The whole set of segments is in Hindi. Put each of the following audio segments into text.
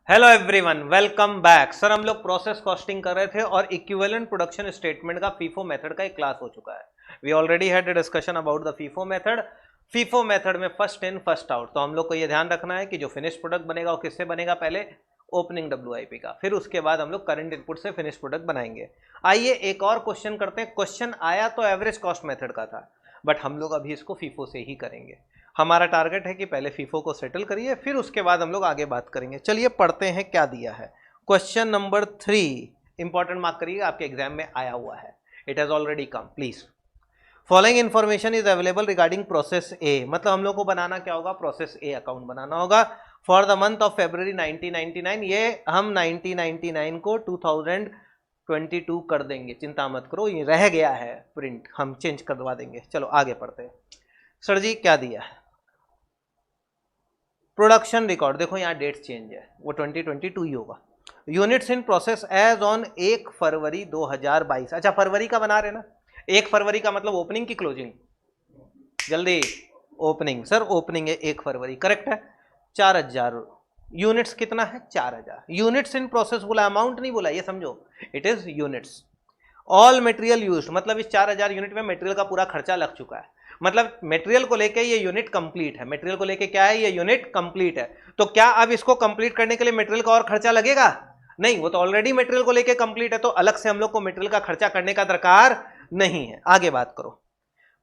Hello everyone, welcome back. Sir हम लोग प्रोसेस कॉस्टिंग कर रहे थे और इक्विवेलेंट प्रोडक्शन स्टेटमेंट का फीफो मेथड का एक क्लास हो चुका है। We already had a discussion about the FIFO method. FIFO method में फर्स्ट इन फर्स्ट आउट, तो हम लोग को ये ध्यान रखना है कि जो फिनिश प्रोडक्ट बनेगा वो किससे बनेगा, पहले ओपनिंग WIP का, फिर उसके बाद हम लोग करंट इनपुट से फिनिश प्रोडक्ट बनाएंगे। आइए एक और क्वेश्चन करते हैं। क्वेश्चन आया तो एवरेज कॉस्ट मेथड का था, बट हम लोग अभी इसको फीफो से ही करेंगे। हमारा टारगेट है कि पहले फीफो को सेटल करिए, फिर उसके बाद हम लोग आगे बात करेंगे। चलिए पढ़ते हैं क्या दिया है। क्वेश्चन नंबर 3 इंपॉर्टेंट मार्क करिए, आपके एग्जाम में आया हुआ है। It has already come. Please following information is available regarding process ए। मतलब हम लोग को बनाना क्या होगा, प्रोसेस ए अकाउंट बनाना होगा for the month of February 1999। ये हम 1999 को 2022 कर देंगे, चिंता मत करो, ये रह गया है प्रिंट, हम चेंज करवा देंगे। चलो आगे पढ़ते हैं। सर जी क्या दिया है, प्रोडक्शन रिकॉर्ड देखो, यहाँ डेट चेंज है, वो 2022 ही होगा। Units in process as on 1 फरवरी 2022। अच्छा फरवरी का बना रहे ना, 1 फरवरी का मतलब ओपनिंग की क्लोजिंग, जल्दी ओपनिंग। सर ओपनिंग है 1 फरवरी, करेक्ट है। 4000 यूनिट्स कितना है, 4000 यूनिट्स इन प्रोसेस बोला, अमाउंट नहीं बोला, ये समझो, it is units. All material used, मतलब इस 4000 यूनिट में मटेरियल का पूरा खर्चा लग चुका है, मतलब मटेरियल को लेके ये यूनिट कंप्लीट है। मटेरियल को लेके क्या है, ये यूनिट कंप्लीट है। तो क्या अब इसको कंप्लीट करने के लिए मटेरियल का और खर्चा लगेगा? नहीं, वो तो ऑलरेडी मटेरियल को लेके कंप्लीट है, तो अलग से हम लोग को मटेरियल का खर्चा करने का दरकार नहीं है। आगे बात करो।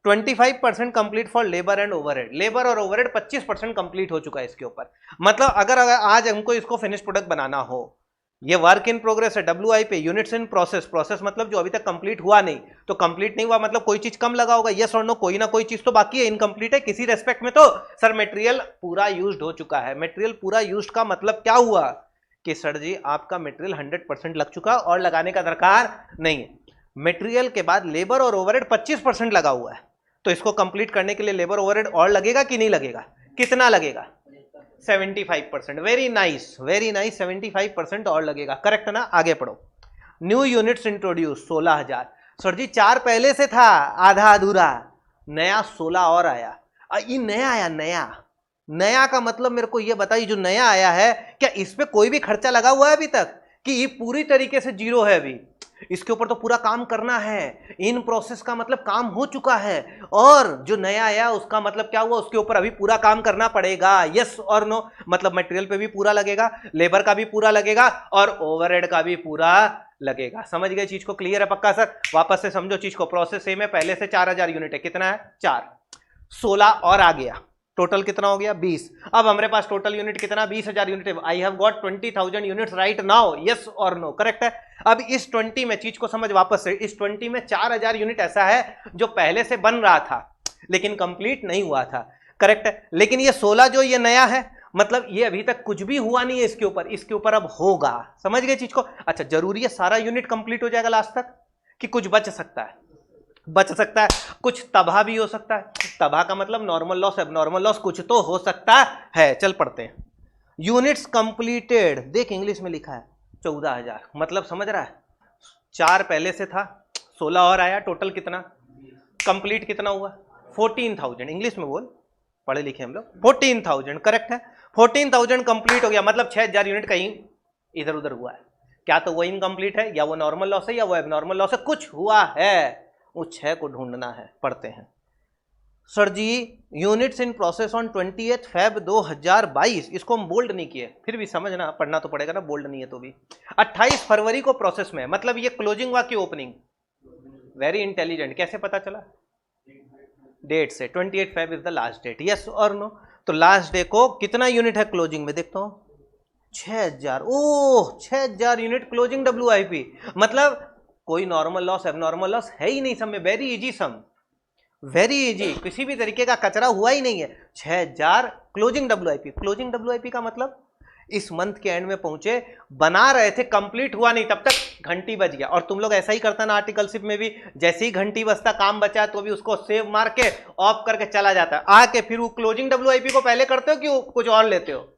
25% complete for labour and overhead. Labour और ओवरहेड 25% कंप्लीट हो चुका है इसके ऊपर। मतलब अगर आज हमको इसको फिनिश प्रोडक्ट बनाना हो, ये वर्क इन प्रोग्रेस है, WIP units in process. Process मतलब जो अभी तक कंप्लीट हुआ नहीं, तो कंप्लीट नहीं हुआ मतलब कोई चीज कम लगा होगा, यस और नो, कोई ना कोई चीज तो बाकी है, इनकम्प्लीट है किसी रेस्पेक्ट में। तो सर मटेरियल पूरा यूज्ड हो चुका है। मटेरियल पूरा यूज्ड का मतलब क्या हुआ कि सर जी आपका मटेरियल 100% लग चुका और लगाने का दरकार नहीं है। मटेरियल के बाद लेबर और ओवरहेड 25% लगा हुआ है, तो इसको कंप्लीट करने के लिए लेबर ओवरहेड और लगेगा कि नहीं लगेगा? कितना लगेगा? 75%। वेरी नाइस वेरी नाइस, 75% और लगेगा, करेक्ट ना। आगे पढ़ो। New units introduce 16000। सर जी 4 पहले से था, आधा अधूरा, नया 16 और आया। ये नया आया, नया नया का मतलब मेरे को ये बताइए, जो नया आया है क्या इस पे कोई भी खर्चा लगा हुआ है अभी तक, कि ये पूरी तरीके से जीरो है? अभी इसके ऊपर तो पूरा काम करना है। इन प्रोसेस का मतलब काम हो चुका है, और जो नया आया उसका मतलब क्या हुआ, उसके ऊपर अभी पूरा काम करना पड़ेगा, यस और नो। मतलब मटेरियल पे भी पूरा लगेगा, लेबर का भी पूरा लगेगा, और ओवरहेड का भी पूरा लगेगा। समझ गए चीज को? क्लियर है पक्का सर? वापस से समझो चीज को। प्रोसेस ए में पहले से 4000 यूनिट है, कितना है? 4, 16 और आ गया, टोटल कितना हो गया? 20। अब हमारे पास टोटल यूनिट कितना? 20000 यूनिट है। I have got 20,000 units right now, yes और नो, करेक्ट है। अब इस 20 में, चीज को समझ वापस से, इस 20 में 4000 यूनिट ऐसा है जो पहले से बन रहा था लेकिन कंप्लीट नहीं हुआ था, करेक्ट है। लेकिन ये 16 जो ये नया है, मतलब ये अभी तक कुछ भी हुआ नहीं है इसके ऊपर, इसके ऊपर अब होगा। समझ गए चीज को? अच्छा जरूरी है सारा यूनिट कंप्लीट हो जाएगा लास्ट तक, कि कुछ बच सकता है? बच सकता है, कुछ तबाह भी हो सकता है। तबाह का मतलब नॉर्मल लॉस, एबनॉर्मल लॉस, कुछ तो हो सकता है। चल पढ़ते हैं। यूनिट्स कंप्लीटेड, देख इंग्लिश में लिखा है 14000, मतलब समझ रहा है, 4 पहले से था, 16 और आया, टोटल कितना? कंप्लीट कितना हुआ? 14000। इंग्लिश में बोल, पढ़े लिखे हम लोग। 14000 करेक्ट है। 14000 कंप्लीट हो गया, मतलब 6000 यूनिट कहीं इधर उधर हुआ है। क्या तो वो इनकम्प्लीट है, या वो नॉर्मल लॉस है, या वो एबनॉर्मल लॉस है, कुछ हुआ है, उस 6 को ढूंढना है। पढ़ते हैं। सर जी units in process on 28 Feb 2022, इसको हम बोल्ड नहीं किए, फिर भी समझना, पढ़ना तो पड़ेगा ना, बोल्ड नहीं है तो भी। 28 फरवरी को प्रोसेस में, मतलब ये क्लोजिंग हुआ कि ओपनिंग? वेरी इंटेलिजेंट, कैसे पता चला? डेट से। 28 Feb is the last date, yes और नो। तो लास्ट डे को कितना यूनिट है क्लोजिंग में, देखता हूं, 6000। ओह 6000 यूनिट क्लोजिंग WIP, मतलब कोई नॉर्मल लॉस एबनॉर्मल लॉस है ही नहीं, सब में वेरी इजी सम, वेरी इजी, किसी भी तरीके का कचरा हुआ ही नहीं है। 6000 क्लोजिंग WIP। क्लोजिंग WIP का मतलब इस मंथ के एंड में पहुंचे, बना रहे थे, कंप्लीट हुआ नहीं, तब तक घंटी बज गया। और तुम लोग ऐसा ही करता ना आर्टिकलशिप में भी, जैसे ही घंटी बजता काम बचा तो भी उसको सेव मार के ऑफ करके चला जाता है, आके फिर वो क्लोजिंग WIP को पहले करते हो कि कुछ और लेते हो?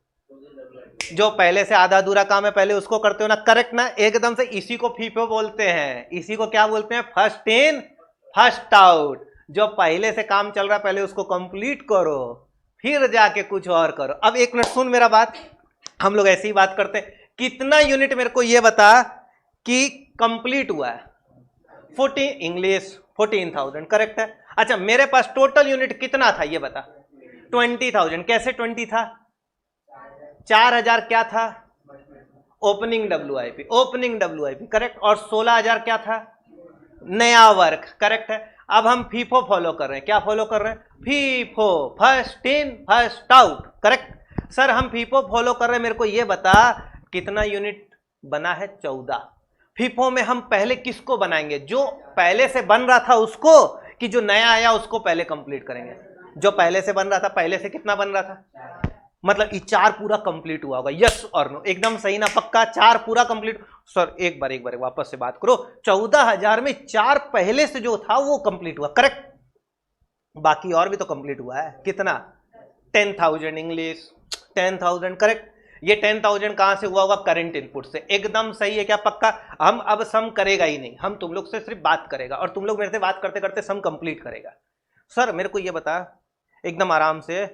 जो पहले से आधा अधूरा काम है पहले उसको करते हो ना, करेक्ट ना, एकदम से। इसी को फीफो बोलते हैं, इसी को क्या बोलते हैं? First in first out. जो पहले से काम चल रहा है पहले उसको कंप्लीट करो, फिर जाके कुछ और करो। अब एक मिनट सुन मेरा बात, हम लोग ऐसी ही बात करते हैं, कितना यूनिट मेरे को ये बता कि कंप्लीट हुआ है। 14 इंग्लिश 14,000 करेक्ट है। अच्छा मेरे पास टोटल यूनिट कितना था ये बता। 20,000। कैसे 20 था? 4,000 क्या था? Opening WIP, opening WIP correct. और 16,000 क्या था? नया वर्क करेक्ट है। अब हम फीफो फॉलो कर रहे हैं। क्या फॉलो कर रहे हैं? FIFO, first in first out correct. Sir हम फीफो फॉलो कर रहे हैं, मेरे को ये बता कितना यूनिट बना है? 14। फीफो में हम पहले किसको बनाएंगे? जो पहले से बन रहा था उसको, कि जो नया आया उसको पहले कंप्लीट करेंगे? जो पहले से बन रहा था। पहले से कितना बन रहा था? मतलब ये 4 पूरा कंप्लीट हुआ होगा। यस और नो? एकदम सही ना? पक्का 4 पूरा कंप्लीट? सर एक बार वापस से बात करो। 14,000 में 4 पहले से जो था वो कंप्लीट हुआ करेक्ट। बाकी और भी तो कंप्लीट हुआ है। कितना? 10,000 इंग्लिश 10,000 करेक्ट। ये 10,000 कहां से हुआ होगा? करंट इनपुट से। एकदम सही है क्या? पक्का। हम अब सम करेगा ही नहीं, हम तुम लोग से सिर्फ बात करेगा और तुम लोग मेरे से बात करते करते सम कंप्लीट करेगा। सर मेरे को ये बता एकदम आराम से,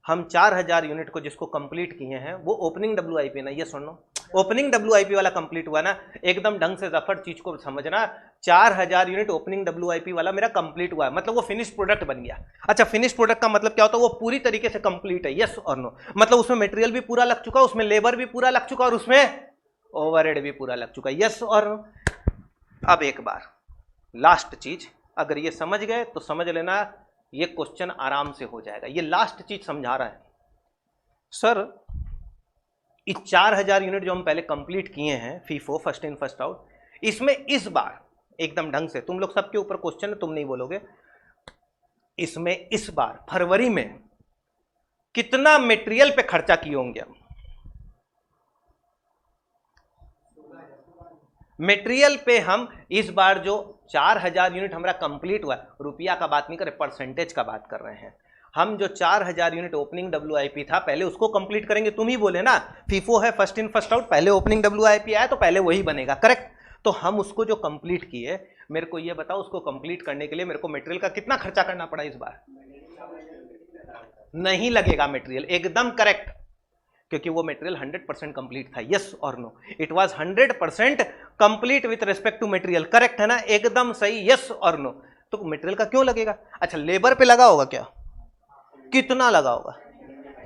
हम 4,000 यूनिट को जिसको कंप्लीट किए हैं वो ओपनिंग WIP ना? ये सुनो, ओपनिंग WIP वाला कंप्लीट हुआ ना? एकदम ढंग से जफर चीज को समझना। 4,000 यूनिट ओपनिंग WIP वाला मेरा कंप्लीट हुआ है, मतलब वो फिनिश प्रोडक्ट बन गया। अच्छा फिनिश प्रोडक्ट का मतलब क्या होता है? वो पूरी तरीके से कंप्लीट है। यस और नो? मतलब उसमें मटेरियल भी पूरा लग चुका, उसमें लेबर भी पूरा लग चुका और उसमें ओवरहेड भी पूरा लग चुका। यस और नो? अब एक बार लास्ट चीज, अगर ये समझ गए तो समझ लेना ये क्वेश्चन आराम से हो जाएगा। ये लास्ट चीज समझा रहा है सर। इस 4,000 यूनिट जो हम पहले कंप्लीट किए हैं FIFO, first in first out, इसमें इस बार एकदम ढंग से, तुम लोग सबके ऊपर क्वेश्चन है, तुम नहीं बोलोगे, इसमें इस बार फरवरी में कितना मटेरियल पे खर्चा किए होंगे हम? मटेरियल पे हम इस बार जो 4,000 यूनिट हमारा कंप्लीट हुआ, रुपया का बात नहीं कर रहे, परसेंटेज का बात कर रहे हैं। हम जो 4,000 यूनिट ओपनिंग WIP था पहले उसको कंप्लीट करेंगे। तुम ही बोले ना फीफो है फर्स्ट इन फर्स्ट आउट, पहले ओपनिंग WIP आया तो पहले वही बनेगा करेक्ट। तो हम उसको जो कंप्लीट किए, मेरे को ये बताओ उसको कंप्लीट करने के लिए मेरे को मटेरियल का कितना खर्चा करना पड़ा इस बार? नहीं लगेगा मटेरियल, एकदम करेक्ट, क्योंकि वो मटेरियल 100% कंप्लीट था। यस और no? It was 100% complete with respect to material correct है ना? एकदम सही। यस और नो? तो मटेरियल का क्यों लगेगा? अच्छा लेबर पे लगा होगा क्या? कितना लगा होगा?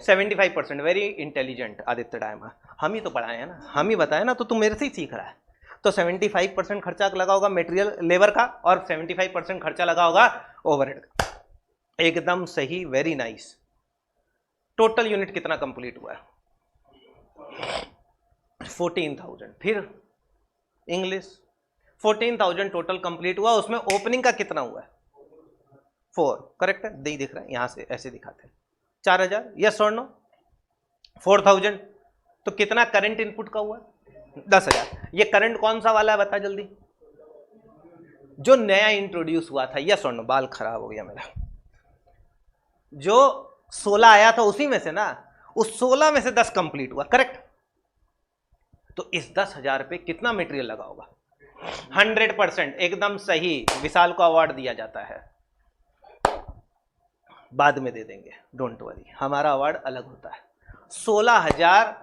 75%। वेरी इंटेलिजेंट आदित्य डायमा, हम ही तो पढ़ाए हैं ना, हम ही बताए ना, तो तू मेरे से ही सीख रहा है। तो 75% खर्चा लगा होगा मटेरियल लेबर का और 75% खर्चा लगा होगा ओवरहेड का। एकदम सही, वेरी नाइस। टोटल यूनिट कितना कंप्लीट हुआ है? 14,000। फिर इंग्लिश 14,000 टोटल कंप्लीट हुआ, उसमें ओपनिंग का कितना हुआ है? 4 करेक्ट है, नहीं दिख रहा है, यहां से ऐसे दिखाते हैं। 4,000 यस और नो? 4,000 तो कितना करंट इनपुट का हुआ? 10,000। ये करंट कौन सा वाला है बता जल्दी? जो नया इंट्रोड्यूस हुआ था। यस और नो? बाल खराब हो गया मेरा। जो 16 आया था उसी में से ना, उस 16 में से 10 कंप्लीट हुआ करेक्ट। तो इस 10,000 पे कितना मटेरियल लगा होगा? 100%। एकदम सही। विशाल को अवार्ड दिया जाता है, बाद में दे देंगे, डोंट वरी, हमारा अवार्ड अलग होता है। 16,000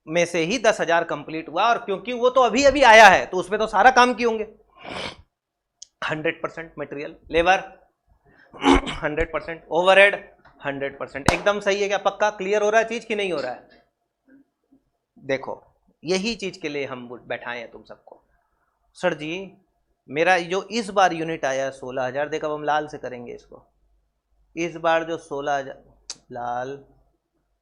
में से ही 10,000 कंप्लीट हुआ, और क्योंकि वो तो अभी अभी आया है तो उसमें तो सारा काम किए होंगे। 100% मटेरियल, लेबर 100%, ओवरहेड 100%। एकदम सही है क्या? पक्का क्लियर हो रहा है चीज कि नहीं हो रहा है? देखो यही चीज के लिए हम बैठाए हैं तुम सबको। सर जी मेरा जो इस बार यूनिट आया 16,000, देखो अब हम लाल से करेंगे इसको। इस बार जो 16,000 लाल,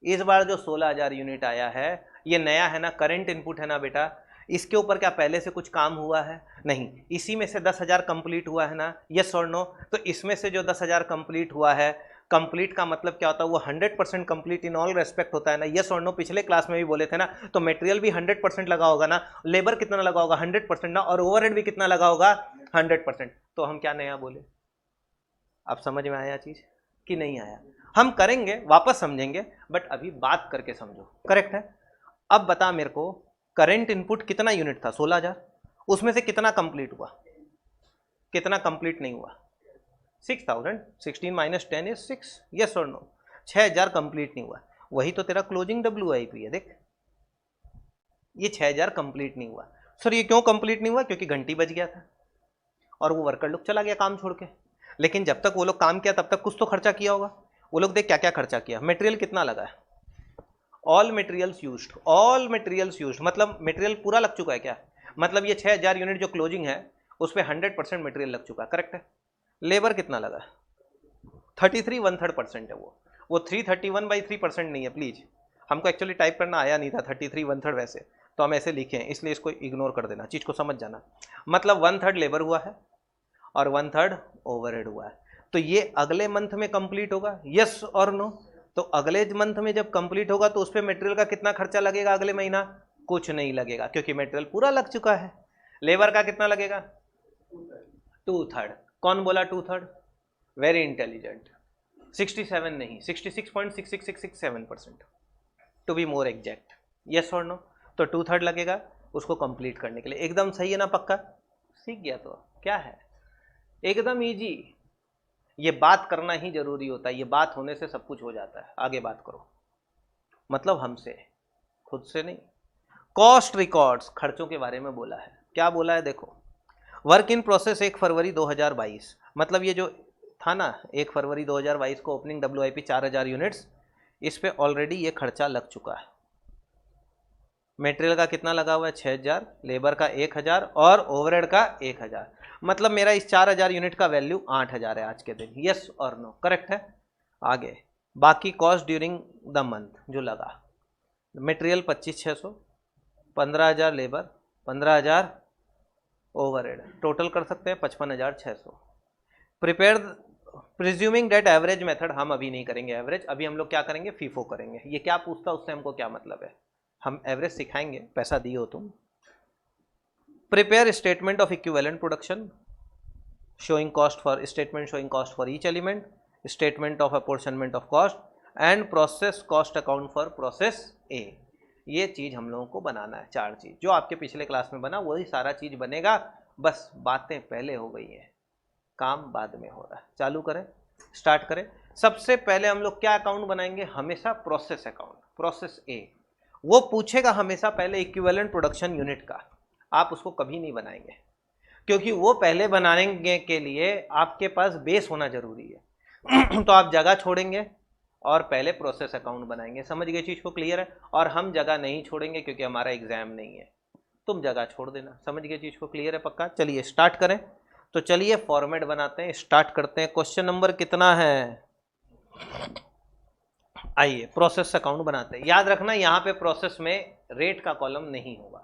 इस बार जो 16,000 यूनिट आया है ये नया है ना, करंट इनपुट है ना बेटा? इसके ऊपर क्या पहले से कुछ काम हुआ है? नहीं। इसी में से 10,000 कंप्लीट हुआ है ना? यस और नो? तो इसमें से जो 10,000 कंप्लीट हुआ है, कंप्लीट का मतलब क्या होता है? वो 100% कंप्लीट इन ऑल रेस्पेक्ट होता है ना? यस और नो? पिछले क्लास में भी बोले थे ना। तो मटेरियल भी 100% लगा होगा ना, लेबर कितना लगा होगा? 100% ना, और ओवरहेड भी कितना लगा होगा? 100%। तो हम क्या नया बोले? अब समझ में आया चीज कि नहीं आया? हम करेंगे, वापस समझेंगे, बट अभी बात करके समझो करेक्ट है। अब बता मेरे को, करंट इनपुट कितना यूनिट था? 16,000। उसमें से कितना कंप्लीट हुआ? कितना कंप्लीट नहीं हुआ? 6,000। 16 - 10 is 6। यस और नो? 6,000 कंप्लीट नहीं हुआ। वही तो तेरा क्लोजिंग WIP है। देख ये 6000 कंप्लीट नहीं हुआ। सर ये क्यों कंप्लीट नहीं हुआ? क्योंकि घंटी बज गया था और वो वर्कर लोग चला गया काम छोड़ के। लेकिन जब तक वो लोग काम किया तब तक कुछ तो खर्चा किया होगा। वो लोग देख क्या क्या खर्चा किया। मटेरियल कितना लगा है? All materials used, all materials used मतलब मटेरियल पूरा लग चुका है क्या? मतलब ये 6000 यूनिट जो क्लोजिंग है उस पर 100% मटेरियल लग चुका है, करेक्ट है। लेबर कितना लगा? 33 1/3% है वो 331/3% नहीं है प्लीज। हमको एक्चुअली टाइप करना आया नहीं था 33 1/3 वैसे, तो हम ऐसे लिखे हैं, इसलिए इसको इग्नोर कर देना, चीज को समझ जाना। मतलब 1/3 लेबर हुआ है और 1/3 ओवरहेड हुआ है। तो ये अगले मंथ में कंप्लीट होगा, यस और नो? तो अगले मंथ में जब कंप्लीट होगा तो उस पर मटेरियल का कितना खर्चा लगेगा अगले महीना? कुछ नहीं लगेगा क्योंकि मटेरियल पूरा लग चुका है। लेबर का कितना लगेगा? 2/3। कौन बोला 2/3? Very intelligent. 67 नहीं, 66.6667% to be more exact. Yes और नो? तो 2/3 लगेगा उसको कंप्लीट करने के लिए। एकदम सही है ना? पक्का सीख गया तो क्या है, एकदम इजी। ये बात करना ही जरूरी होता है, ये बात होने से सब कुछ हो जाता है। आगे बात करो, मतलब हमसे, खुद से नहीं। कॉस्ट रिकॉर्ड्स, खर्चों के बारे में बोला है। क्या बोला है देखो, वर्क इन प्रोसेस 1 फरवरी 2022, मतलब ये जो था ना 1 फरवरी 2022 को ओपनिंग WIP 4000 यूनिट्स, इस पे ऑलरेडी ये खर्चा लग चुका है। मटेरियल का कितना लगा हुआ है? 6000, लेबर का 1000 और ओवरहेड का 1000। मतलब मेरा इस 4000 यूनिट का वैल्यू 8000 है आज के दिन। यस और नो? करेक्ट है। आगे बाकी कॉस्ट ड्यूरिंग द मंथ जो लगा, मटेरियल 25,600, 15,000 लेबर, 15,000 ओवरहेड, टोटल कर सकते हैं 55,600। Prepare presuming date average method हम अभी नहीं करेंगे एवरेज, अभी हम लोग क्या करेंगे? फीफो करेंगे। ये क्या पूछता उससे हमको क्या मतलब है? हम एवरेज सिखाएंगे, पैसा दिए हो तुम। Prepare statement of equivalent production showing cost for statement showing cost for each element, statement of apportionment of cost and process cost account for process A। ये चीज हम लोगों को बनाना है। 4 चीज जो आपके पिछले क्लास में बना वही सारा चीज बनेगा, बस बातें पहले हो गई हैं, काम बाद में हो रहा है। चालू करें, स्टार्ट करें। सबसे पहले हम लोग क्या अकाउंट बनाएंगे? हमेशा प्रोसेस अकाउंट, प्रोसेस ए। वो पूछेगा हमेशा पहले इक्विवेलेंट प्रोडक्शन यूनिट का, आप उसको कभी नहीं बनाएंगे क्योंकि वो पहले बनाने के लिए आपके पास बेस होना जरूरी है। तो आप जगह छोड़ेंगे और पहले प्रोसेस अकाउंट बनाएंगे। समझ गए चीज को? क्लियर है। और हम जगह नहीं छोड़ेंगे क्योंकि हमारा एग्जाम नहीं है, तुम जगह छोड़ देना। समझ गए चीज को? क्लियर है पक्का? चलिए स्टार्ट करें। तो चलिए फॉर्मेट बनाते हैं, स्टार्ट करते हैं। क्वेश्चन नंबर कितना है? आइए प्रोसेस अकाउंट बनाते हैं। याद रखना यहाँ पे प्रोसेस में रेट का कॉलम नहीं होगा,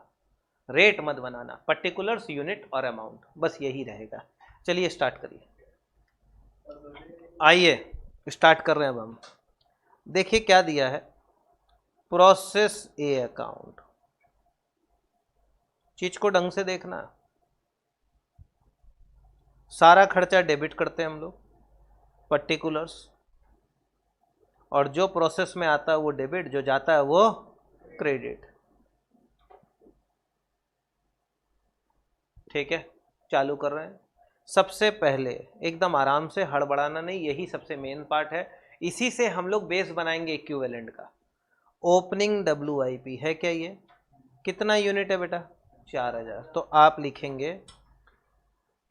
रेट मत बनाना, पर्टिकुलर्स, यूनिट और अमाउंट, बस यही रहेगा। चलिए स्टार्ट करिए। आइए स्टार्ट कर रहे हैं अब हम। देखिए क्या दिया है, प्रोसेस ए अकाउंट। चीज को ढंग से देखना, सारा खर्चा डेबिट करते हैं हम लोग, पर्टिकुलर्स, और जो प्रोसेस में आता है वो डेबिट, जो जाता है वो क्रेडिट। ठीक है, चालू कर रहे हैं। सबसे पहले एकदम आराम से, हड़बड़ाना नहीं, यही सबसे मेन पार्ट है। इसी से हम लोग बेस बनाएंगे इक्विवेलेंट का। ओपनिंग WIP है क्या? ये कितना यूनिट है बेटा? 4000। तो आप लिखेंगे,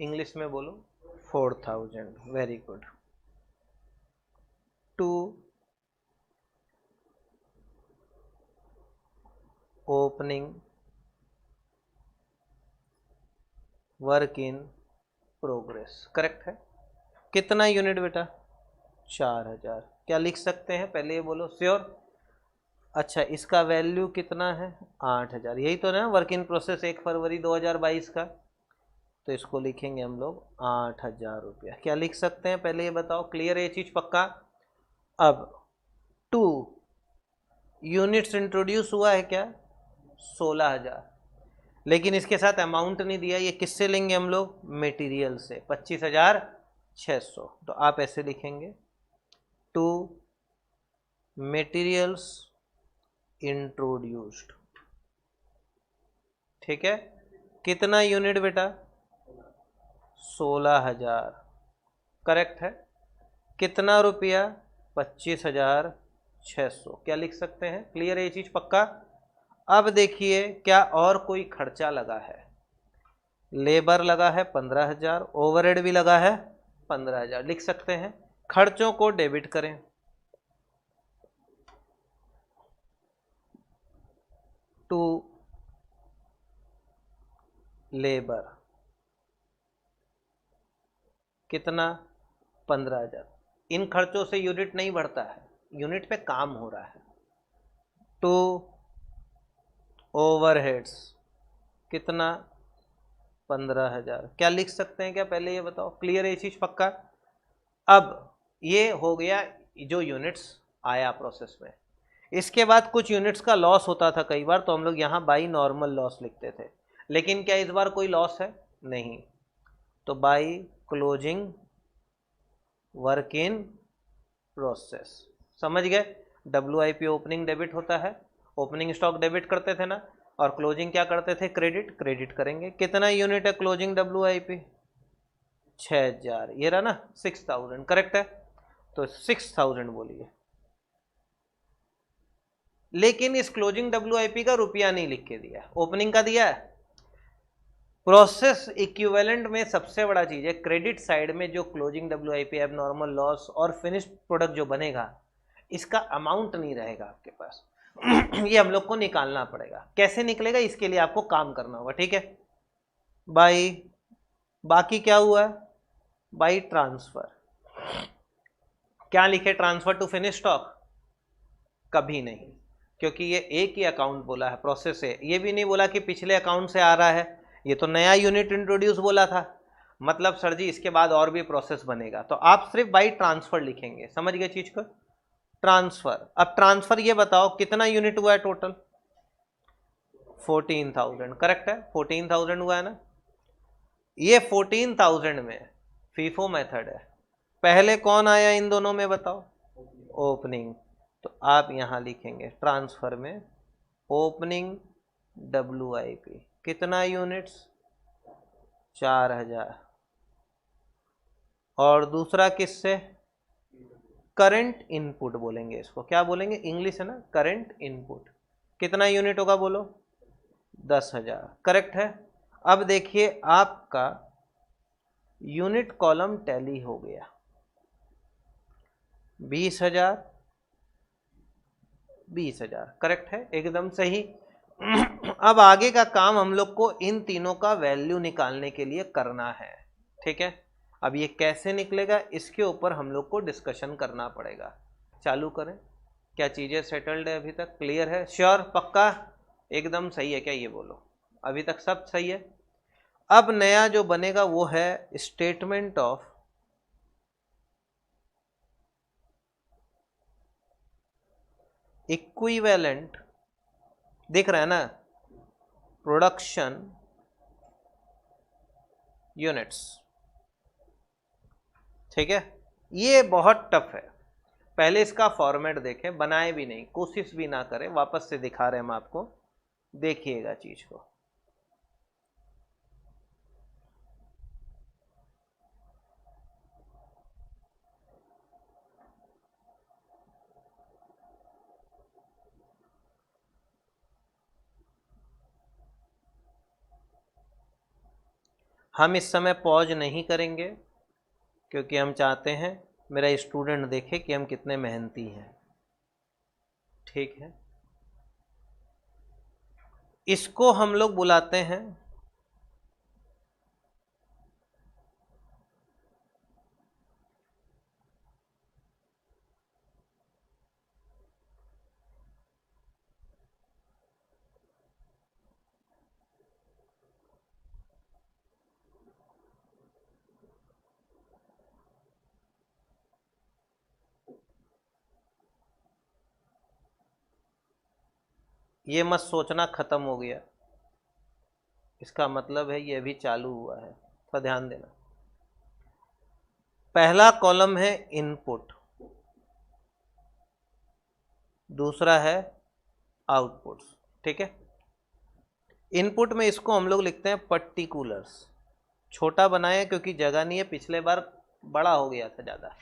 इंग्लिश में बोलो, 4000। Very good. To opening work in progress, correct है। कितना यूनिट बेटा? 4000। क्या लिख सकते हैं पहले ये बोलो, श्योर? अच्छा, इसका वैल्यू कितना है? 8000। यही तो ना वर्क इन प्रोसेस 1 फरवरी 2022 का। तो इसको लिखेंगे हम लोग 8000 रुपया। क्या लिख सकते हैं पहले ये बताओ? क्लियर है ये चीज? पक्का? अब 2 यूनिट्स इंट्रोड्यूस हुआ है क्या? 16000। लेकिन इसके साथ अमाउंट नहीं दिया, ये किससे लेंगे हम लोग? मटेरियल से, 25,600। तो आप ऐसे लिखेंगे, 2 मटेरियल्स इंट्रोड्यूस्ड। ठीक है, कितना यूनिट बेटा? 16000, करेक्ट है। कितना रुपया? 25,600। 600। क्या लिख सकते हैं? क्लियर है ये चीज? पक्का? अब देखिए क्या और कोई खर्चा लगा है? लेबर लगा है 15,000, ओवरहेड भी लगा है 15,000। लिख सकते हैं खर्चों को डेबिट करें। टू लेबर कितना? 15,000। इन खर्चों से यूनिट नहीं बढ़ता है, यूनिट पे काम हो रहा है। टू ओवरहेड्स कितना? 15,000। क्या लिख सकते हैं? क्या पहले ये बताओ? क्लियर है ये चीज? पक्का? अब ये हो गया जो यूनिट्स आया प्रोसेस में। इसके बाद कुछ यूनिट्स का लॉस होता था कई बार, तो हम लोग यहाँ बाई नॉर्मल लॉस लिखते थे। लेकिन क्या इस बार कोई लॉस है? नहीं। तो by closing work in process. समझ गए? WIP ओपनिंग डेबिट होता है, ओपनिंग स्टॉक डेबिट करते थे ना, और क्लोजिंग क्या करते थे? क्रेडिट। क्रेडिट करेंगे। कितना यूनिट है क्लोजिंग WIP? 6,000। ये रहा ना 6,000, करेक्ट है? तो 6,000 बोलिए। लेकिन इस क्लोजिंग WIP का रुपया नहीं लिख के दिया, ओपनिंग का दिया है। प्रोसेस इक्विवेलेंट में सबसे बड़ा चीज है क्रेडिट साइड में जो क्लोजिंग WIP एब नॉर्मल लॉस और फिनिश्ड प्रोडक्ट जो बनेगा, इसका अमाउंट नहीं रहेगा आपके पास। ये हम लोग को निकालना पड़ेगा। कैसे निकलेगा? इसके लिए आपको काम करना होगा, ठीक है? बाई, बाकी क्या हुआ? By transfer. क्या लिखे? Transfer to finish stock? कभी नहीं, क्योंकि ये एक ही अकाउंट बोला है, प्रोसेस है। ये भी नहीं बोला कि पिछले अकाउंट से आ रहा है, ये तो नया यूनिट इंट्रोड्यूस बोला था। मतलब सर जी इसके बाद और भी प्रोसेस बनेगा, तो आप सिर्फ बाई ट्रांसफर लिखेंगे। समझ गए चीज को? ट्रांसफर। अब ट्रांसफर ये बताओ कितना यूनिट हुआ है टोटल? 14,000, करेक्ट है? 14,000 हुआ है ना? ये 14,000 में फीफो मेथड है। पहले कौन आया इन दोनों में बताओ? ओपनिंग। तो आप यहां लिखेंगे ट्रांसफर में ओपनिंग WIP कितना यूनिट्स? 4,000। और दूसरा किससे? करंट इनपुट बोलेंगे इसको। क्या बोलेंगे? इंग्लिश है ना, करंट इनपुट। कितना यूनिट होगा बोलो? 10,000, करेक्ट है? अब देखिए आपका यूनिट कॉलम टैली हो गया। 20,000, 20,000, करेक्ट है? एकदम सही। अब आगे का काम हम लोग को इन तीनों का वैल्यू निकालने के लिए करना है, ठीक है? अब ये कैसे निकलेगा इसके ऊपर हम लोग को डिस्कशन करना पड़ेगा। चालू करें। क्या चीज़ें सेटल्ड है अभी तक? क्लियर है? श्योर? पक्का? एकदम सही है क्या? ये बोलो। अभी तक सब सही है? अब नया जो बनेगा वो है स्टेटमेंट ऑफ इक्विवेलेंट। दिख रहा है ना? प्रोडक्शन यूनिट्स, ठीक है? ये बहुत टफ है। पहले इसका फॉर्मेट देखें, बनाए भी नहीं, कोशिश भी ना करें, वापस से दिखा रहे हैं हम आपको, देखिएगा चीज को। हम इस समय पॉज नहीं करेंगे क्योंकि हम चाहते हैं मेरा स्टूडेंट देखे कि हम कितने मेहनती हैं, ठीक है? इसको हम लोग बुलाते हैं ये मत सोचना खत्म हो गया, इसका मतलब है ये भी चालू हुआ है। तो ध्यान देना, पहला कॉलम है इनपुट, दूसरा है आउटपुट्स, ठीक है? इनपुट में इसको हम लोग लिखते हैं पर्टिकुलर्स। छोटा बनाए क्योंकि जगह नहीं है, पिछले बार बड़ा हो गया था ज़्यादा,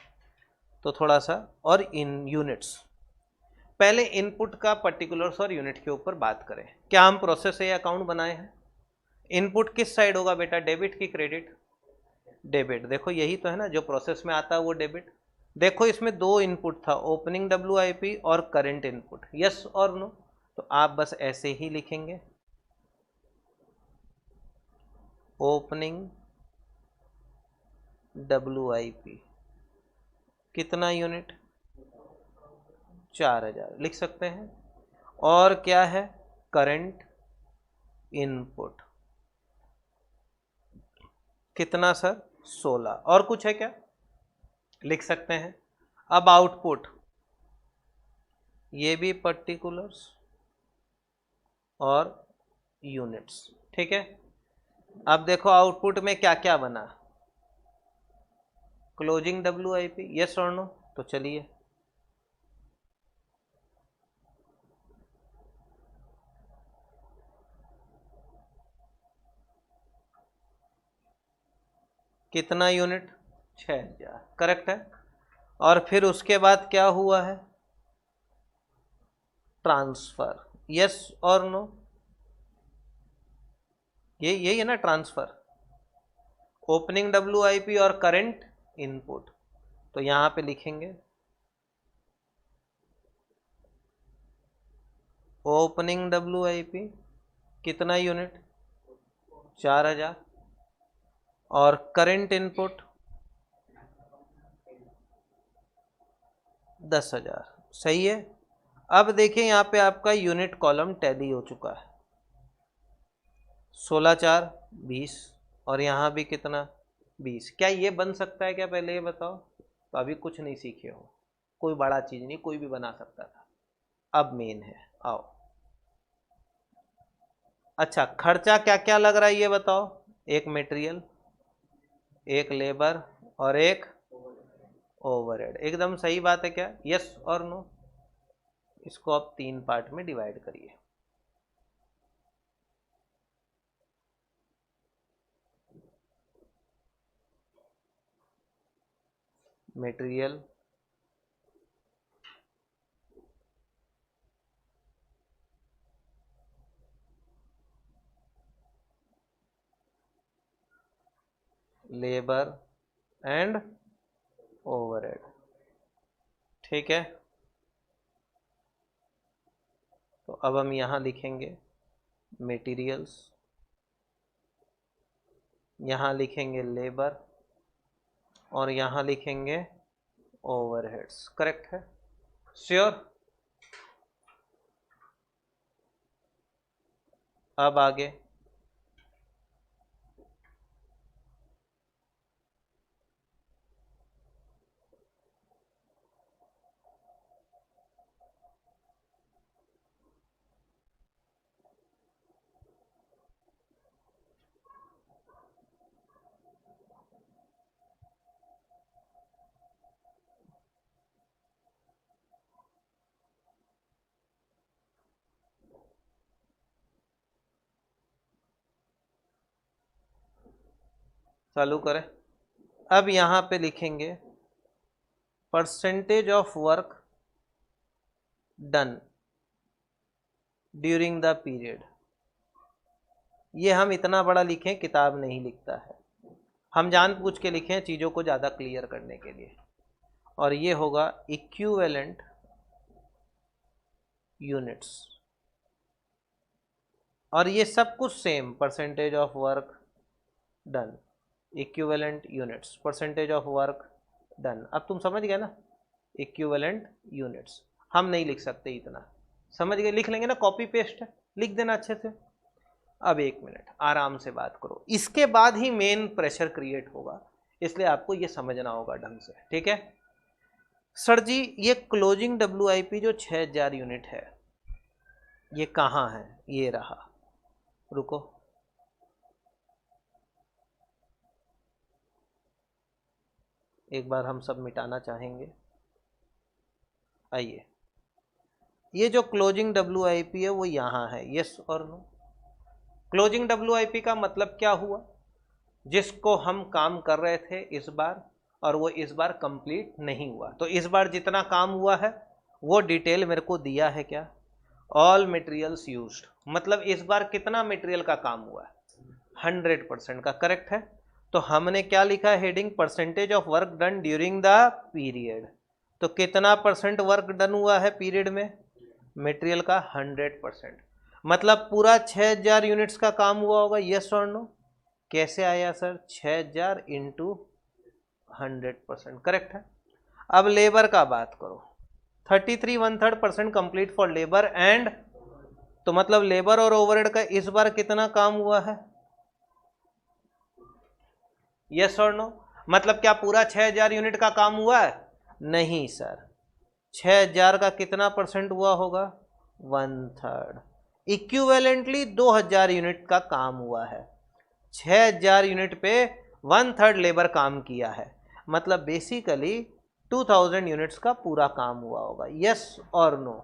तो थोड़ा सा। और इन यूनिट्स, पहले इनपुट का पर्टिकुलर्स और यूनिट के ऊपर बात करें। क्या हम प्रोसेस ए अकाउंट बनाए हैं? इनपुट किस साइड होगा बेटा, डेबिट की क्रेडिट? डेबिट। देखो यही तो है ना, जो प्रोसेस में आता है वो डेबिट। देखो इसमें दो इनपुट था, ओपनिंग WIP और करंट इनपुट, यस और नो? तो आप बस ऐसे ही लिखेंगे, ओपनिंग WIP कितना यूनिट? 4000 लिख सकते हैं। और क्या है, करंट इनपुट कितना सर? 16। और कुछ है क्या? लिख सकते हैं। अब आउटपुट, ये भी पर्टिकुलर्स और यूनिट्स, ठीक है। अब देखो आउटपुट में क्या क्या बना, क्लोजिंग WIP, यस और नो? तो चलिए कितना यूनिट? 6000, करेक्ट है। और फिर उसके बाद क्या हुआ है, ट्रांसफर, यस और नो? ये यही है ना ट्रांसफर, ओपनिंग WIP और करंट इनपुट। तो यहां पे लिखेंगे ओपनिंग WIP कितना यूनिट? 4000 और करंट इनपुट 10,000, सही है। अब देखिए यहाँ पे आपका यूनिट कॉलम टैली हो चुका है, 16 4 20 और यहाँ भी कितना 20। क्या ये बन सकता है क्या, पहले ये बताओ? तो अभी कुछ नहीं सीखे हो, कोई बड़ा चीज नहीं, कोई भी बना सकता था। अब मेन है, आओ। अच्छा खर्चा क्या क्या लग रहा है ये बताओ? एक मटेरियल, एक लेबर और एक ओवरहेड। एकदम सही बात है क्या, यस और नो? इसको आप 3 पार्ट में डिवाइड करिए। मटेरियल, लेबर एंड ओवरहेड, ठीक है। तो अब हम यहां लिखेंगे मटेरियल्स, यहां लिखेंगे लेबर और यहां लिखेंगे ओवरहेड्स, करेक्ट है? श्योर? अब आगे चालू करें। अब यहां पे लिखेंगे percentage of work done during the period. ये हम इतना बड़ा लिखें, किताब नहीं लिखता है, हम जानबूझ के लिखें चीज़ों को ज़्यादा क्लियर करने के लिए। और ये होगा इक्विवेलेंट यूनिट्स, और ये सब कुछ same, percentage of work done, equivalent units, percentage of work done. अब तुम समझ गए ना, इक्विवेलेंट यूनिट्स। हम नहीं लिख सकते इतना, समझ गए? लिख लेंगे ना, कॉपी पेस्ट है, लिख देना अच्छे से। अब 1 मिनट आराम से बात करो, इसके बाद ही मेन प्रेशर क्रिएट होगा, इसलिए आपको ये समझना होगा ढंग से, ठीक है? सर जी ये क्लोजिंग WIP जो 6000 यूनिट है, ये कहाँ है? ये रहा, रुको, एक बार हम सब मिटाना चाहेंगे। आइए, ये जो क्लोजिंग WIP है वो यहाँ है, यस और नो? क्लोजिंग WIP का मतलब क्या हुआ, जिसको हम काम कर रहे थे इस बार और वो इस बार कंप्लीट नहीं हुआ, तो इस बार जितना काम हुआ है वो डिटेल मेरे को दिया है क्या, ऑल मटेरियल्स यूज्ड, मतलब इस बार कितना मटेरियल का काम हुआ है, 100% का, करेक्ट है। तो हमने क्या लिखा है heading, percentage of work done during the period, तो कितना परसेंट वर्क डन हुआ है पीरियड में, मटेरियल का 100%, मतलब पूरा 6000 यूनिट्स का काम हुआ होगा, यस और नो। कैसे आया सर, 6000 इंटू 100%, करेक्ट है। अब लेबर का बात करो, 33 1/3% कंप्लीट फॉर लेबर एंड, तो मतलब लेबर और ओवरहेड का इस बार कितना काम हुआ है, यस और नो। मतलब क्या पूरा 6000 यूनिट का काम हुआ है, नहीं सर, 6000 का कितना परसेंट हुआ होगा, 1/3, इक्विवेलेंटली 2000 यूनिट का काम हुआ है, 6000 यूनिट पे 1/3 लेबर काम किया है, मतलब बेसिकली 2000 यूनिट्स का पूरा काम हुआ होगा, यस और नो।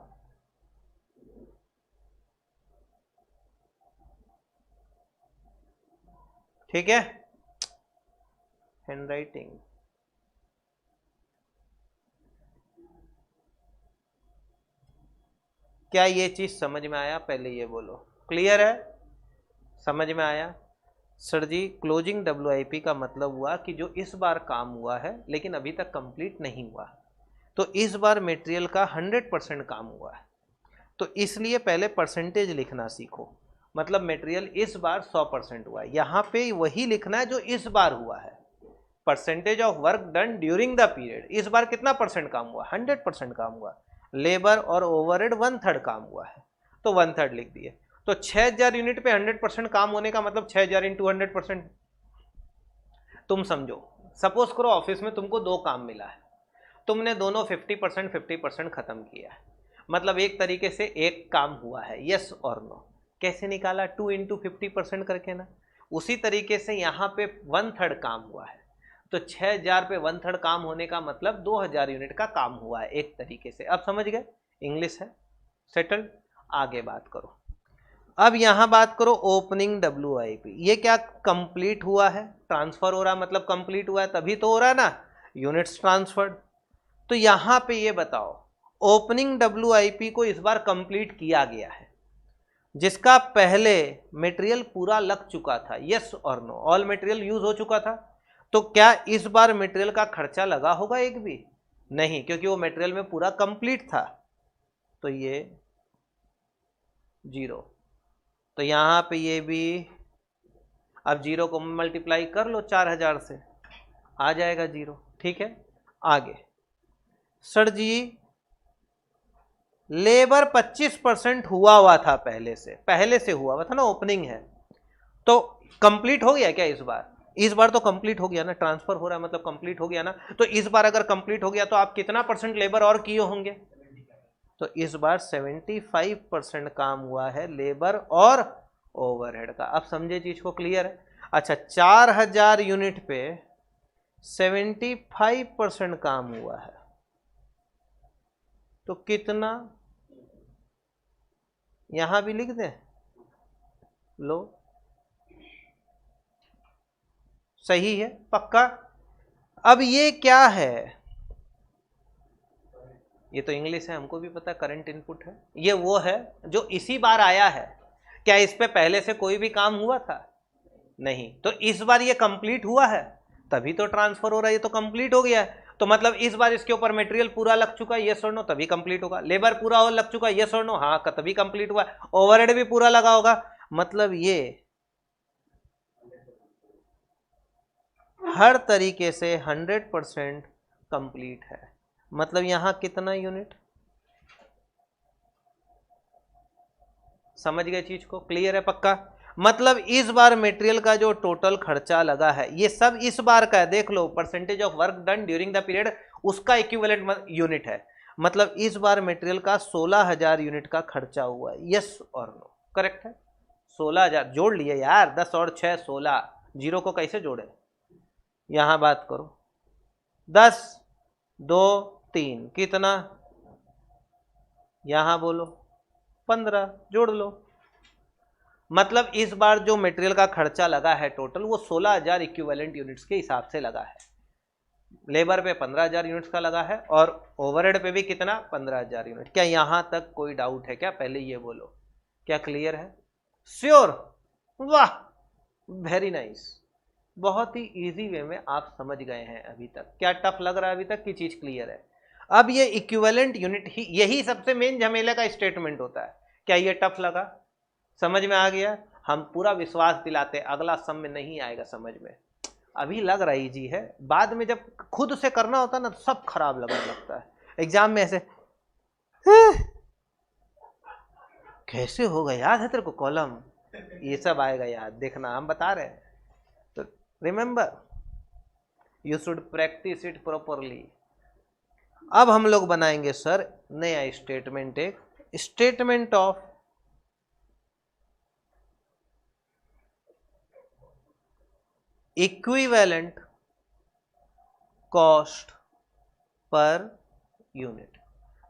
ठीक है, हैंडराइटिंग, क्या ये चीज समझ में आया, पहले ये बोलो, क्लियर है, समझ में आया। सर जी क्लोजिंग WIP का मतलब हुआ कि जो इस बार काम हुआ है लेकिन अभी तक कंप्लीट नहीं हुआ, तो इस बार मटेरियल का 100% काम हुआ है, तो इसलिए पहले परसेंटेज लिखना सीखो, मतलब मटेरियल इस बार 100% हुआ है, यहाँ पे वही लिखना है जो इस बार हुआ है, percentage of work done during the period, इस बार कितना परसेंट काम हुआ, 100% काम हुआ, लेबर और ओवरहेड 1/3 काम हुआ है, तो 1/3 लिख दिए। तो 6000 यूनिट पे 100% काम होने का मतलब 6000 इंटू 100%। तुम समझो, सपोज करो ऑफिस में तुमको 2 काम मिला है, तुमने दोनों 50% खत्म किया है, मतलब एक तरीके से एक काम हुआ है, यस और नो। कैसे निकाला, 2 इंटू 50% करके ना, उसी तरीके से यहाँ पे 1/3 काम हुआ है, तो 6000 पे 1/3 काम होने का मतलब 2000 यूनिट का काम हुआ है एक तरीके से। अब समझ गए, इंग्लिश है, सेटल्ड। आगे बात करो, अब यहां बात करो ओपनिंग WIP, ये क्या कंप्लीट हुआ है, ट्रांसफर हो रहा, मतलब कंप्लीट हुआ है तभी तो हो रहा है ना, यूनिट्स ट्रांसफर्ड। तो यहां पे ये बताओ, ओपनिंग WIP को इस बार कंप्लीट किया गया है, जिसका पहले मटेरियल पूरा लग चुका था, यस और नो, ऑल मटेरियल यूज हो चुका था, तो क्या इस बार मटेरियल का खर्चा लगा होगा एक भी, नहीं, क्योंकि वो मटेरियल में पूरा कंप्लीट था, तो ये 0, तो यहां पे ये भी, अब 0 को मल्टीप्लाई कर लो 4000 से, आ जाएगा 0, ठीक है। आगे, सर जी लेबर 25% हुआ था, पहले से हुआ था ना, ओपनिंग है, तो कंप्लीट हो गया क्या इस बार तो कंप्लीट हो गया ना, ट्रांसफर हो रहा है मतलब कंप्लीट हो गया ना, तो इस बार अगर कंप्लीट हो गया तो आप कितना परसेंट लेबर और किए होंगे, तो इस बार 75% काम हुआ है लेबर और ओवरहेड का। अब समझे चीज को, क्लियर है। अच्छा, 4000 यूनिट पे 75% काम हुआ है, तो कितना, यहां भी लिख दें, लो, सही है, पक्का। अब ये क्या है, ये तो इंग्लिश है, हमको भी पता, करंट इनपुट है, ये वो है जो इसी बार आया है, क्या इस पे पहले से कोई भी काम हुआ था, नहीं, तो इस बार ये कंप्लीट हुआ है तभी तो ट्रांसफर हो रहा है, ये तो कंप्लीट हो गया है, तो मतलब इस बार इसके ऊपर मटेरियल पूरा लग चुका है, यस और नो, तभी कंप्लीट होगा, लेबर पूरा और लग चुका है, यस और नो, हाँ तभी कंप्लीट हुआ, ओवरहेड भी पूरा लगा होगा, मतलब ये हर तरीके से 100% कंप्लीट है। मतलब यहां कितना यूनिट, समझ गए चीज को, क्लियर है, पक्का। मतलब इस बार मटेरियल का जो टोटल खर्चा लगा है, ये सब इस बार का है, देख लो, percentage of work done during the period उसका इक्विवेलेंट यूनिट है, मतलब इस बार मटेरियल का 16000 यूनिट का खर्चा हुआ है, यस और नो, करेक्ट है। 16000 जोड़ लिए यार, 10 और 6 16, 0 को कैसे जोड़े, यहां बात करो, 10 2 3 कितना, यहां बोलो 15, जोड़ लो, मतलब इस बार जो मटेरियल का खर्चा लगा है टोटल वो 16000 इक्विवेलेंट यूनिट्स के हिसाब से लगा है, लेबर पे 15,000 यूनिट्स का लगा है और ओवरहेड पे भी कितना 15,000 यूनिट। क्या यहां तक कोई डाउट है क्या? पहले ये बोलो, क्या क्लियर है? श्योर, वाह, वेरी नाइस। बहुत ही इजी वे में आप समझ गए हैं अभी तक। क्या टफ लग रहा है अभी तक की चीज क्लियर है? अब ये इक्विवेलेंट यूनिट ही, यही सबसे मेन झमेले का स्टेटमेंट होता है। क्या ये टफ लगा? समझ में आ गया? हम पूरा विश्वास दिलाते अगला सम में नहीं आएगा समझ में। अभी लग रहा इजी है, बाद में जब खुद से करना होता है ना तो सब खराब लगने लगता है। एग्जाम में ऐसे कैसे होगा, याद है तेरे को कॉलम, ये सब आएगा याद, देखना हम बता रहे हैं। तो remember, you should practice it properly. अब हम लोग बनाएंगे सर नया स्टेटमेंट, एक statement of equivalent cost per unit.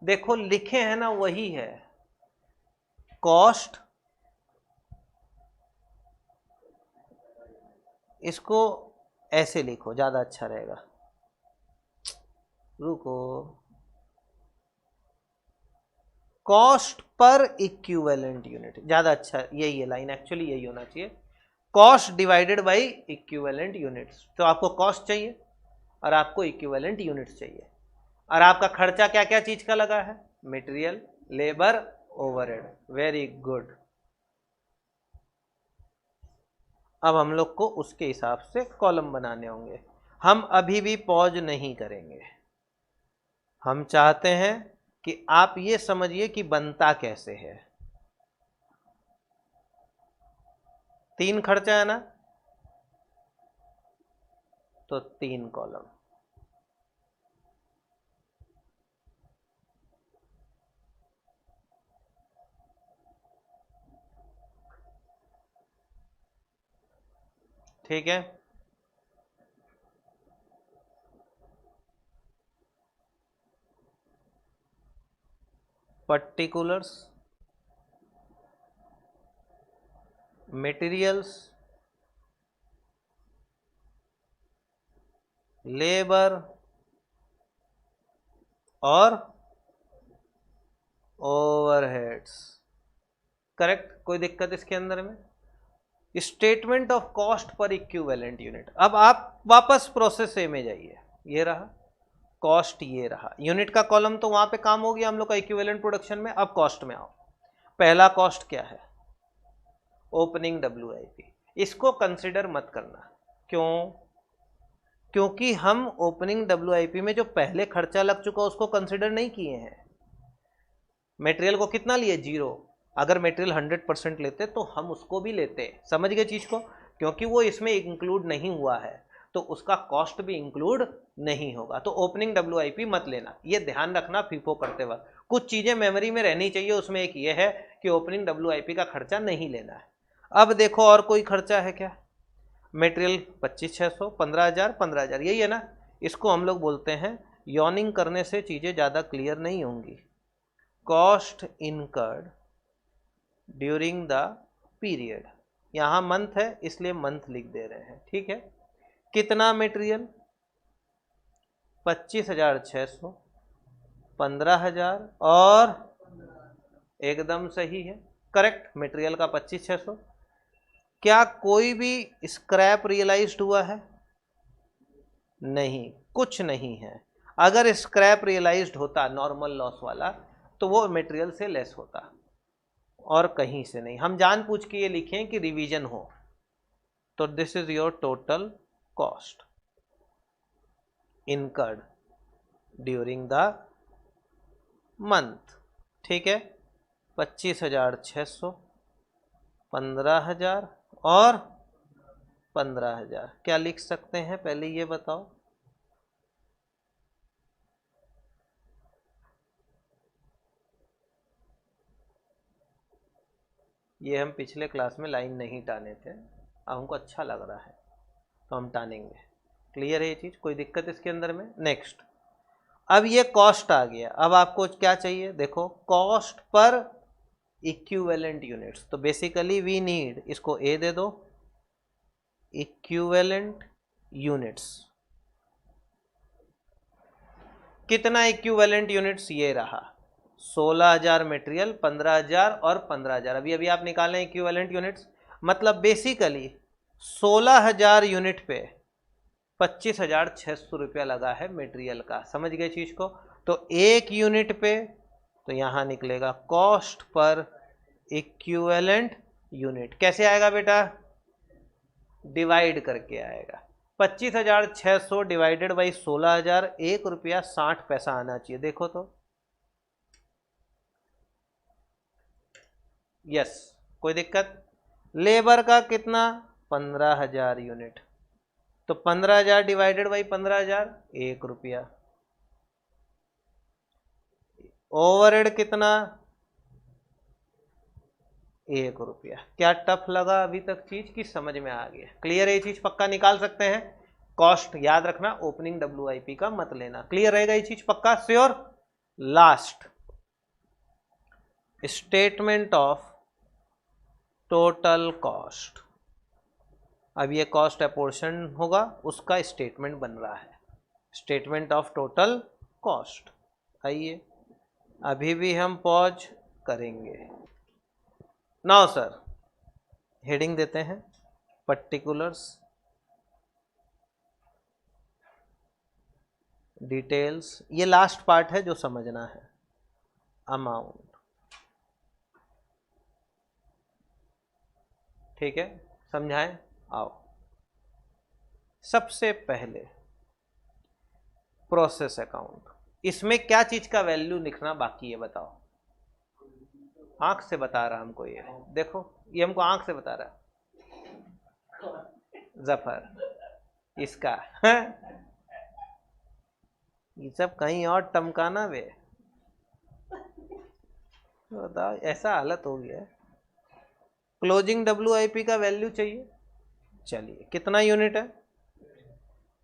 देखो लिखे हैं ना वही है, कॉस्ट, इसको ऐसे लिखो ज्यादा अच्छा रहेगा, रुको, कॉस्ट पर इक्विवेलेंट यूनिट ज्यादा अच्छा, यही है लाइन, एक्चुअली यही होना चाहिए, cost divided by equivalent units. तो आपको कॉस्ट चाहिए और आपको इक्विवेलेंट यूनिट्स चाहिए, और आपका खर्चा क्या क्या चीज का लगा है? Material, labour, overhead. Very good. अब हम लोग को उसके हिसाब से कॉलम बनाने होंगे। हम अभी भी पॉज नहीं करेंगे, हम चाहते हैं कि आप ये समझिए कि बनता कैसे है। 3 खर्चा है ना, तो 3 कॉलम। ठीक है, पर्टिकुलर्स, मटेरियल्स, लेबर और ओवरहेड्स। करेक्ट, कोई दिक्कत इसके अंदर में? Statement of cost per equivalent unit. अब आप वापस प्रोसेस ए में जाइए, ये रहा कॉस्ट, ये रहा यूनिट का कॉलम, तो वहां पे काम हो गया हम लोग का इक्विवेलेंट प्रोडक्शन में। अब कॉस्ट में आओ, पहला कॉस्ट क्या है? Opening WIP। इसको कंसिडर मत करना, क्यों? क्योंकि हम ओपनिंग WIP में जो पहले खर्चा लग चुका उसको कंसिडर नहीं किए हैं। मटेरियल को कितना लिए? 0। अगर मटेरियल 100% लेते तो हम उसको भी लेते, समझ गए चीज को? क्योंकि वो इसमें इंक्लूड नहीं हुआ है तो उसका कॉस्ट भी इंक्लूड नहीं होगा। तो ओपनिंग WIP मत लेना, ये ध्यान रखना फीफो करते वक्त। कुछ चीजें मेमोरी में रहनी चाहिए, उसमें एक ये है कि ओपनिंग WIP का खर्चा नहीं लेना है। अब देखो और कोई खर्चा है क्या? मटेरियल 25,600, 15,000, 15,000, यही है ना। इसको हम लोग बोलते हैं, यॉनिंग करने से चीजें ज्यादा क्लियर नहीं होंगी, cost incurred during the period. यहां मंथ है इसलिए मंथ लिख दे रहे हैं, ठीक है। कितना मटेरियल? 25,600, 15,000 और एकदम सही है, करेक्ट, मटेरियल का 25,600। क्या कोई भी स्क्रैप रियलाइज्ड हुआ है? नहीं, कुछ नहीं है। अगर स्क्रैप रियलाइज्ड होता नॉर्मल लॉस वाला तो वो मटेरियल से लेस होता और कहीं से नहीं। हम जानबूझ के ये लिखें कि रिवीजन हो। तो this is your total cost incurred during the month, ठीक है। 25,600, 15,000 और 15,000। क्या लिख सकते हैं पहले ये बताओ? ये हम पिछले क्लास में लाइन नहीं टाने थे, अब हमको अच्छा लग रहा है तो हम टानेंगे। क्लियर है ये चीज? कोई दिक्कत इसके अंदर में? नेक्स्ट, अब ये कॉस्ट आ गया। अब आपको क्या चाहिए? देखो, कॉस्ट पर इक्विवेलेंट यूनिट्स। तो बेसिकली वी नीड, इसको ए दे दो, इक्विवेलेंट यूनिट्स। कितना इक्विवेलेंट यूनिट्स, ये रहा 16,000 मटेरियल, 15,000 और 15,000। अभी अभी आप निकालें इक्विवेलेंट यूनिट्स, मतलब बेसिकली 16,000 यूनिट पे 25,600 रुपया लगा है मटेरियल का। समझ गए चीज को? तो एक यूनिट पे तो यहां निकलेगा कॉस्ट पर इक्विवेलेंट यूनिट। कैसे आएगा बेटा? डिवाइड करके आएगा। 25,600 डिवाइडेड बाई 16,000, 1 रुपया 60 पैसा आना चाहिए। देखो तो, यस, कोई दिक्कत? लेबर का कितना? 15,000 यूनिट, तो 15,000 डिवाइडेड बाई 15,000, 1 रुपया। ओवरहेड कितना? 1 रुपया। क्या टफ लगा अभी तक चीज की समझ में आ गया? क्लियर है? ये चीज पक्का निकाल सकते हैं। कॉस्ट याद रखना, ओपनिंग WIP का मत लेना। क्लियर रहेगा ये चीज? पक्का sure? Last, statement of total cost. अब ये कॉस्ट अपोर्शन होगा, उसका स्टेटमेंट बन रहा है, स्टेटमेंट ऑफ टोटल कॉस्ट। आइए अभी भी हम पॉज करेंगे। नाउ सर, हेडिंग देते हैं पर्टिकुलर्स, डिटेल्स। ये लास्ट पार्ट है जो समझना है। अमाउंट, ठीक है, समझाएं? आओ, सबसे पहले प्रोसेस अकाउंट। इसमें क्या चीज का वैल्यू लिखना बाकी है बताओ? आंख से बता रहा हमको, ये देखो, ये हमको आंख से बता रहा जफर इसका ये सब कहीं और टमकाना वे, बताओ, ऐसा हालत हो गया है। क्लोजिंग WIP का वैल्यू चाहिए। चलिए, कितना यूनिट है?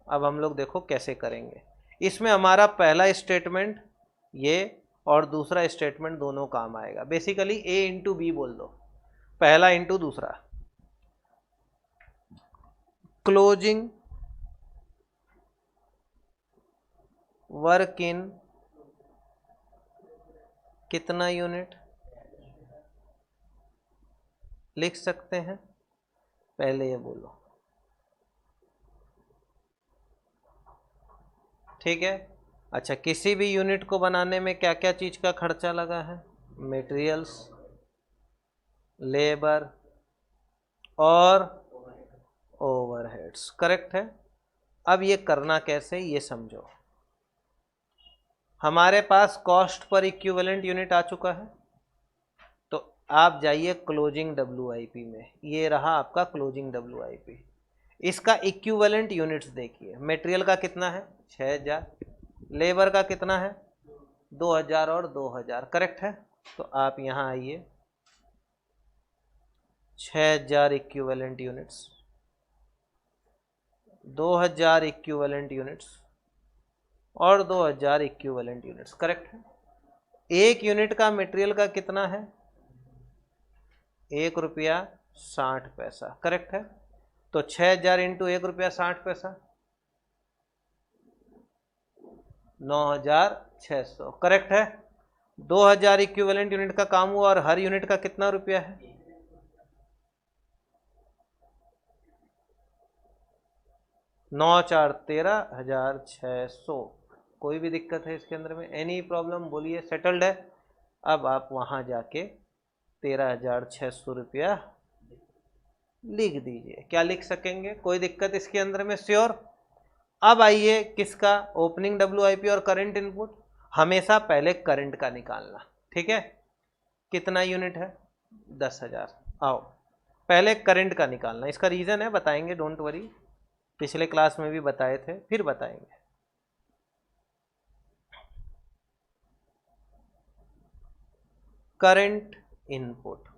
अब हम लोग देखो कैसे करेंगे। इसमें हमारा पहला स्टेटमेंट ये और दूसरा स्टेटमेंट दोनों काम आएगा। बेसिकली A इंटू B बोल दो, पहला इंटू दूसरा। क्लोजिंग वर्क इन कितना यूनिट लिख सकते हैं? पहले ये बोलो, ठीक है। अच्छा, किसी भी यूनिट को बनाने में क्या क्या चीज का खर्चा लगा है? मटेरियल्स, लेबर और ओवरहेड्स, करेक्ट है। अब ये करना कैसे, ये समझो। हमारे पास कॉस्ट पर इक्विवेलेंट यूनिट आ चुका है, तो आप जाइए क्लोजिंग WIP में। ये रहा आपका क्लोजिंग WIP। इसका इक्विवेलेंट यूनिट्स देखिए। मटेरियल का कितना है? 6,000। लेबर का कितना है? 2,000 और 2,000, करेक्ट है। तो आप यहाँ आइए, 6,000 इक्विवेलेंट यूनिट्स, 2,000 इक्विवेलेंट यूनिट्स और 2,000 इक्विवेलेंट यूनिट्स, करेक्ट है। एक यूनिट का मटेरियल का कितना है? 1 रुपया 60 पैसा, करेक्ट है। तो 6,000 इंटू 1 रुपया 60 पैसा, 9,600, करेक्ट है। 2,000 इक्विवेलेंट यूनिट का काम हुआ और हर यूनिट का कितना रुपया है? 9,4 13,600। कोई भी दिक्कत है इसके अंदर में? Any problem? बोलिए, सेटल्ड है। अब आप वहां जाके 13,600 रुपया लिख दीजिए। क्या लिख सकेंगे? कोई दिक्कत इसके अंदर में? श्योर। अब आइए किसका? ओपनिंग WIP और करंट इनपुट। हमेशा पहले करंट का निकालना, ठीक है। कितना यूनिट है? 10,000। आओ पहले करंट का निकालना। इसका रीजन है, बताएंगे, डोंट वरी, पिछले क्लास में भी बताए थे, फिर बताएंगे। करंट इनपुट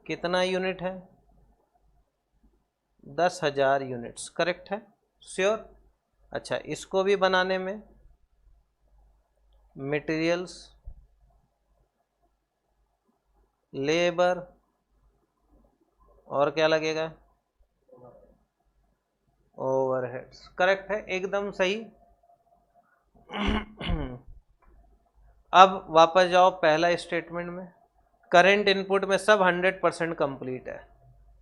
कितना यूनिट है? 10,000 यूनिट्स, करेक्ट है, श्योर। अच्छा, इसको भी बनाने में मटेरियल्स, लेबर और क्या लगेगा? ओवरहेड्स, करेक्ट है, एकदम सही। अब वापस जाओ पहला स्टेटमेंट में, करेंट इनपुट में सब 100% कंप्लीट है,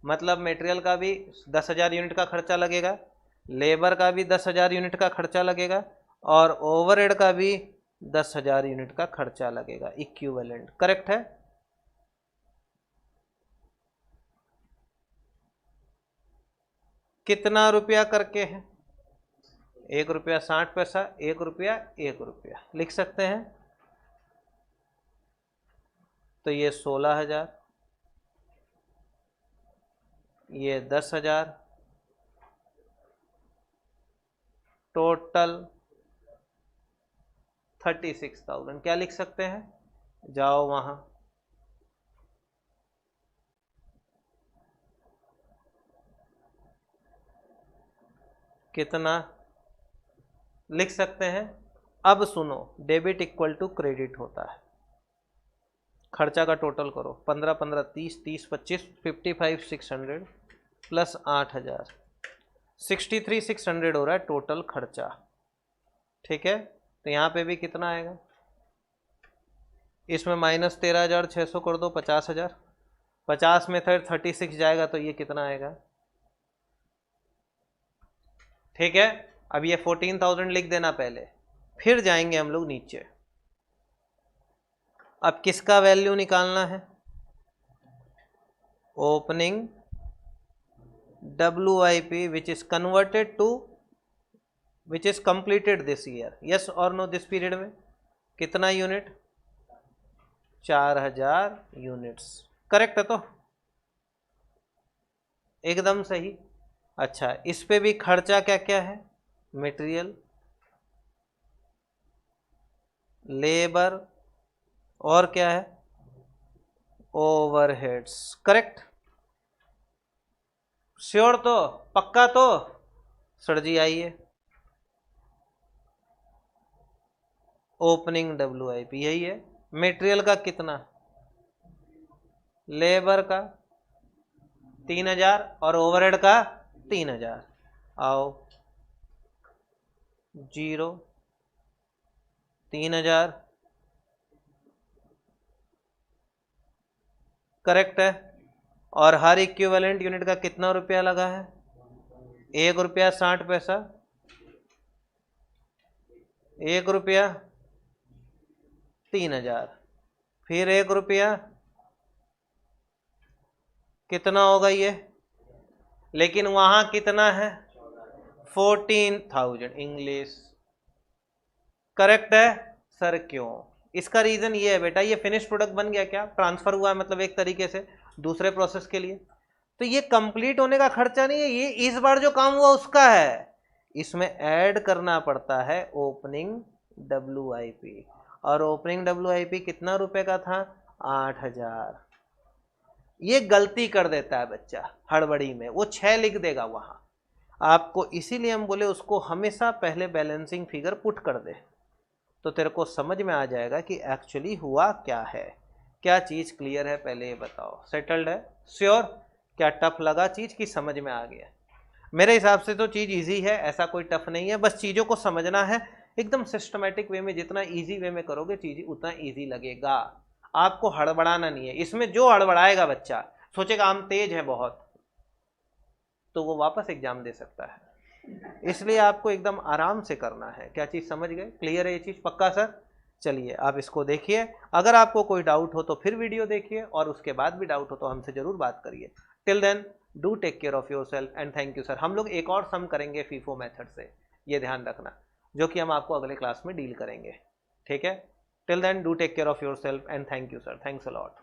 मतलब मटेरियल का भी 10,000 यूनिट का खर्चा लगेगा, लेबर का भी 10,000 यूनिट का खर्चा लगेगा, और ओवरहेड का भी 10,000 यूनिट का खर्चा लगेगा, इक्विवेलेंट, करेक्ट है। कितना रुपया करके है? 1 रुपया 60 पैसा, 1 रुपया 1 रुपया लिख सकते हैं। तो ये 16,000, ये 10,000, टोटल 36,000। क्या लिख सकते हैं? जाओ वहां, कितना लिख सकते हैं? अब सुनो, डेबिट इक्वल टू क्रेडिट होता है, खर्चा का टोटल करो, 15 15 30 30 25 55 600 प्लस 8,000, 63 600 हो रहा है टोटल खर्चा, ठीक है। तो यहाँ पे भी कितना आएगा? इसमें माइनस 13,600 कर दो, 50,000, 50 में 36 जाएगा तो ये कितना आएगा? ठीक है। अब ये 14,000 लिख देना पहले, फिर जाएंगे हम लोग नीचे। अब किसका वैल्यू निकालना है? Opening WIP which is converted to which is completed this year, yes और नो, दिस पीरियड में कितना यूनिट? 4,000 यूनिट्स, करेक्ट है तो एकदम सही। अच्छा, इस पे भी खर्चा क्या क्या है? मटेरियल, लेबर, और क्या है? ओवरहेड्स, करेक्ट, श्योर तो, पक्का तो? सर जी आइए, ओपनिंग WIP यही है। मटेरियल का कितना? लेबर का 3,000 और ओवरहेड का 3,000, आओ 0 3,000, करेक्ट है। और हर इक्विवेलेंट यूनिट का कितना रुपया लगा है? 1 रुपया 60 पैसा, 1 रुपया 3,000, फिर 1 रुपया, कितना होगा ये? लेकिन वहां कितना है? 14,000 इंग्लिश, करेक्ट है सर। क्यों? इसका रीजन ये है बेटा, ये फिनिश प्रोडक्ट बन गया, क्या ट्रांसफर हुआ है, मतलब एक तरीके से दूसरे प्रोसेस के लिए, तो ये कंप्लीट होने का खर्चा नहीं है, ये इस बार जो काम हुआ उसका है, इसमें ऐड करना पड़ता है ओपनिंग WIP, और ओपनिंग WIP कितना रुपए का था? 8,000। ये गलती कर देता है बच्चा हड़बड़ी में, वो 6 लिख देगा वहां आपको, इसीलिए हम बोले उसको हमेशा पहले बैलेंसिंग फिगर पुट कर दे, तो तेरे को समझ में आ जाएगा कि एक्चुअली हुआ क्या है। क्या चीज़ क्लियर है? पहले ये बताओ, सेटल्ड है? श्योर? क्या टफ लगा चीज़ की समझ में आ गया? मेरे हिसाब से तो चीज़ इजी है, ऐसा कोई टफ नहीं है, बस चीज़ों को समझना है एकदम सिस्टमेटिक वे में, जितना इजी वे में करोगे चीज़ उतना इजी लगेगा, आपको हड़बड़ाना नहीं है। इसमें जो हड़बड़ाएगा बच्चा सोचेगा हम तेज हैं बहुत, तो वो वापस एग्जाम दे सकता है, इसलिए आपको एकदम आराम से करना है। क्या चीज़ समझ गए? क्लियर है ये चीज़? पक्का सर? चलिए आप इसको देखिए, अगर आपको कोई डाउट हो तो फिर वीडियो देखिए, और उसके बाद भी डाउट हो तो हमसे जरूर बात करिए। Till then do take care of yourself and thank you sir. हम लोग एक और सम करेंगे फीफो मेथड से, ये ध्यान रखना, जो कि हम आपको अगले क्लास में डील करेंगे, ठीक है। Till then do take care of yourself and thank you sir, thanks a lot.